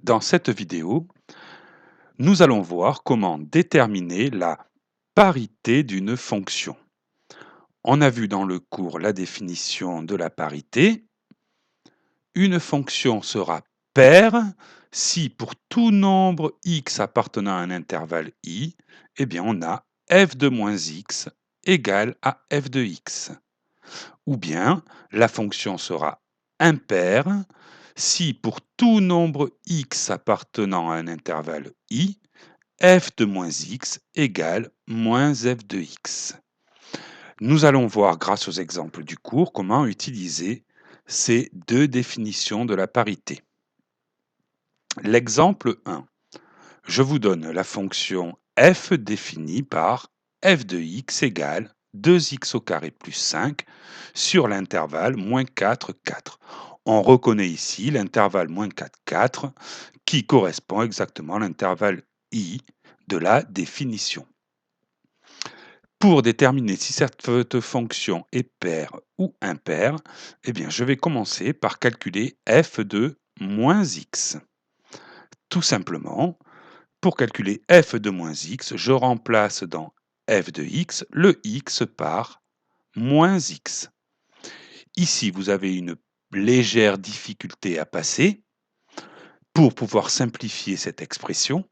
Dans cette vidéo, nous allons voir comment déterminer la parité d'une fonction. On a vu dans le cours la définition de la parité. Une fonction sera paire si pour tout nombre x appartenant à un intervalle i, eh bien on a f de moins x égale à f de x. Ou bien la fonction sera impaire si pour tout nombre x appartenant à un intervalle i, f de moins x égale moins f de x. Nous allons voir grâce aux exemples du cours comment utiliser ces deux définitions de la parité. L'exemple 1. Je vous donne la fonction f définie par f de x égale 2x au carré plus 5 sur l'intervalle moins 4, 4. On reconnaît ici l'intervalle moins 4, 4 qui correspond exactement à l'intervalle i de la définition. Pour déterminer si cette fonction est paire ou impaire, eh bien, je vais commencer par calculer f de moins x. Tout simplement, pour calculer f de moins x, je remplace dans f de x le x par moins x. Ici, vous avez une légère difficulté à passer. Pour pouvoir simplifier cette expression,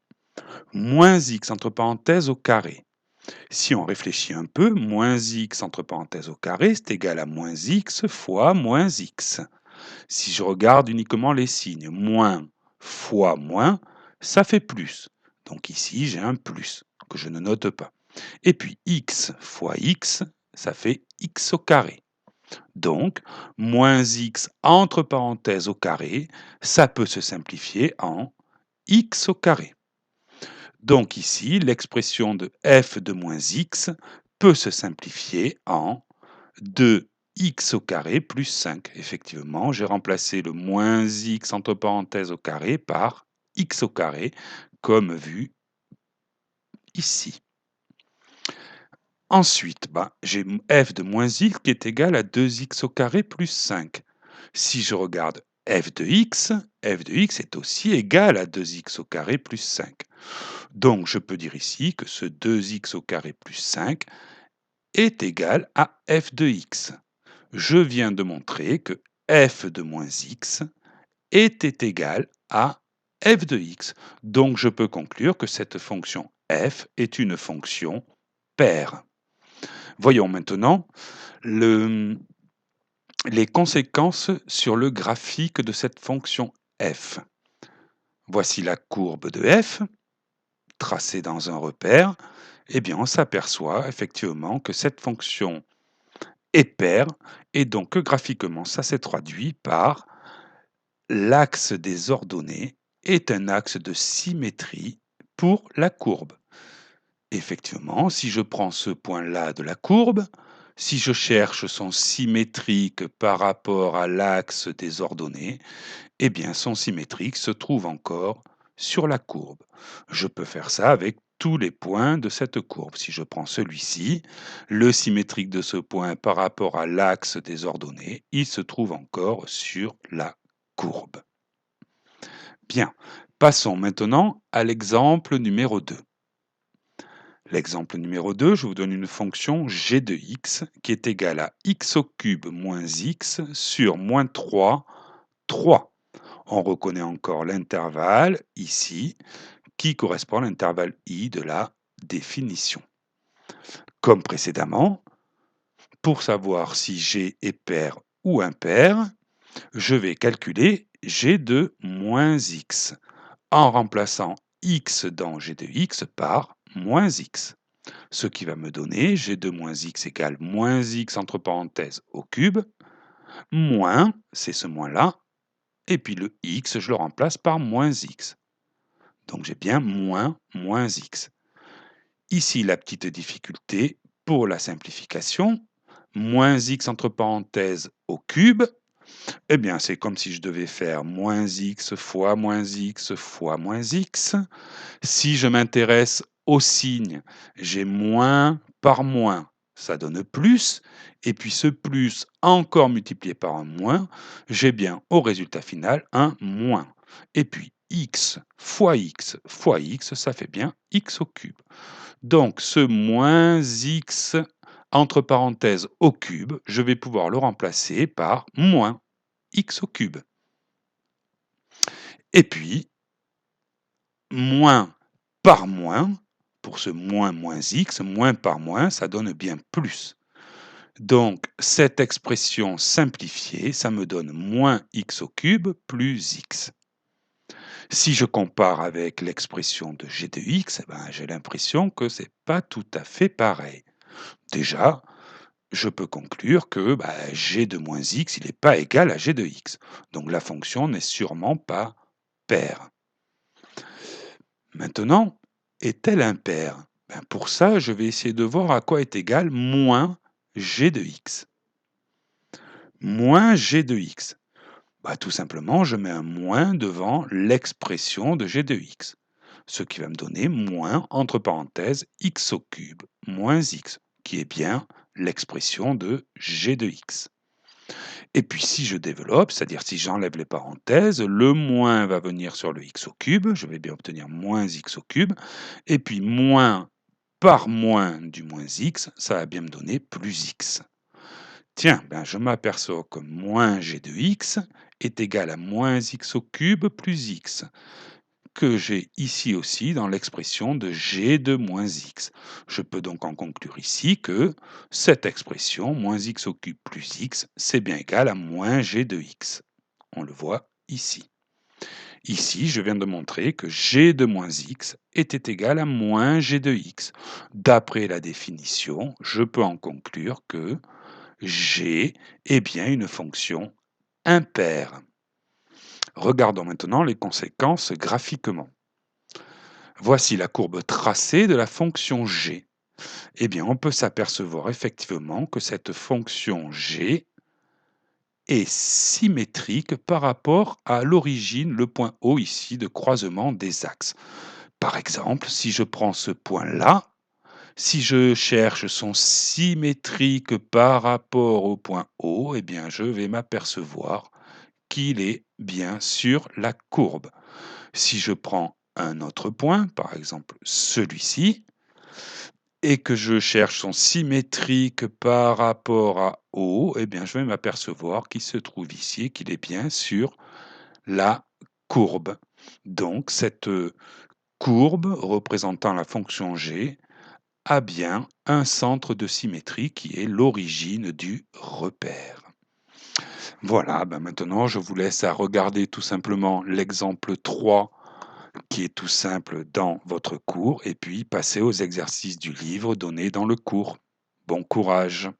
moins x entre parenthèses au carré. Si on réfléchit un peu, moins x entre parenthèses au carré, c'est égal à moins x fois moins x. Si je regarde uniquement les signes, moins fois moins, ça fait plus. Donc ici, j'ai un plus que je ne note pas. Et puis x fois x, ça fait x au carré. Donc, moins x entre parenthèses au carré, ça peut se simplifier en x au carré. Donc ici, l'expression de f de moins x peut se simplifier en 2x au carré plus 5. Effectivement, j'ai remplacé le moins x entre parenthèses au carré par x au carré, comme vu ici. Ensuite, j'ai f de moins x qui est égal à 2x au carré plus 5. Si je regarde f de x est aussi égal à 2x au carré plus 5. Donc, je peux dire ici que ce 2x au carré plus 5 est égal à f de x. Je viens de montrer que f de moins x était égal à f de x. Donc, je peux conclure que cette fonction f est une fonction paire. Voyons maintenant les conséquences sur le graphique de cette fonction f. Voici la courbe de f, tracée dans un repère. Eh bien, on s'aperçoit effectivement que cette fonction est paire et donc que graphiquement, ça s'est traduit par l'axe des ordonnées est un axe de symétrie pour la courbe. Effectivement, si je prends ce point-là de la courbe, si je cherche son symétrique par rapport à l'axe des ordonnées, eh bien son symétrique se trouve encore sur la courbe. Je peux faire ça avec tous les points de cette courbe. Si je prends celui-ci, le symétrique de ce point par rapport à l'axe des ordonnées, il se trouve encore sur la courbe. Bien, passons maintenant à l'exemple numéro 2. L'exemple numéro 2, je vous donne une fonction g de x qui est égale à x au cube moins x sur moins 3, 3. On reconnaît encore l'intervalle ici qui correspond à l'intervalle i de la définition. Comme précédemment, pour savoir si g est paire ou impaire, je vais calculer g de moins x en remplaçant x dans g de x par moins x. Ce qui va me donner g de moins x égale moins x entre parenthèses au cube, moins, c'est ce moins-là, et puis le x, je le remplace par moins x. Donc j'ai bien moins x. Ici, la petite difficulté pour la simplification, moins x entre parenthèses au cube, eh bien c'est comme si je devais faire moins x fois moins x fois moins x. Si je m'intéresse au signe, j'ai moins par moins, ça donne plus, et puis ce plus encore multiplié par un moins, j'ai bien au résultat final un moins. Et puis x fois x fois x, ça fait bien x au cube. Donc ce moins x entre parenthèses au cube, je vais pouvoir le remplacer par moins x au cube. Et puis, moins par moins, pour ce moins moins x, moins par moins, ça donne bien plus. Donc cette expression simplifiée, ça me donne moins x au cube plus x. Si je compare avec l'expression de g de x, eh ben, j'ai l'impression que c'est pas tout à fait pareil. Déjà, je peux conclure que g de moins x, il n'est pas égal à g de x. Donc la fonction n'est sûrement pas paire. Maintenant, est-elle impaire? Ben, pour ça, je vais essayer de voir à quoi est égal moins g de x. Moins g de x. Tout simplement, je mets un moins devant l'expression de g de x, ce qui va me donner moins, entre parenthèses, x au cube moins x, qui est bien l'expression de g de x. Et puis si je développe, c'est-à-dire si j'enlève les parenthèses, le moins va venir sur le x au cube, je vais bien obtenir moins x au cube, et puis moins par moins du moins x, ça va bien me donner plus x. Tiens, je m'aperçois que moins g de x est égal à moins x au cube plus x, que j'ai ici aussi dans l'expression de g de moins x. Je peux donc en conclure ici que cette expression, moins x au cube plus x, c'est bien égal à moins g de x. On le voit ici. Ici, je viens de montrer que g de moins x était égal à moins g de x. D'après la définition, je peux en conclure que g est bien une fonction impaire. Regardons maintenant les conséquences graphiquement. Voici la courbe tracée de la fonction g. Eh bien, on peut s'apercevoir effectivement que cette fonction g est symétrique par rapport à l'origine, le point O ici de croisement des axes. Par exemple, si je prends ce point-là, si je cherche son symétrique par rapport au point O, eh bien, je vais m'apercevoir qu'il est bien sur la courbe. Si je prends un autre point, par exemple celui-ci, et que je cherche son symétrique par rapport à O, eh bien, je vais m'apercevoir qu'il se trouve ici et qu'il est bien sur la courbe. Donc, cette courbe représentant la fonction g a bien un centre de symétrie qui est l'origine du repère. Voilà, maintenant je vous laisse à regarder tout simplement l'exemple 3 qui est tout simple dans votre cours et puis passer aux exercices du livre donné dans le cours. Bon courage!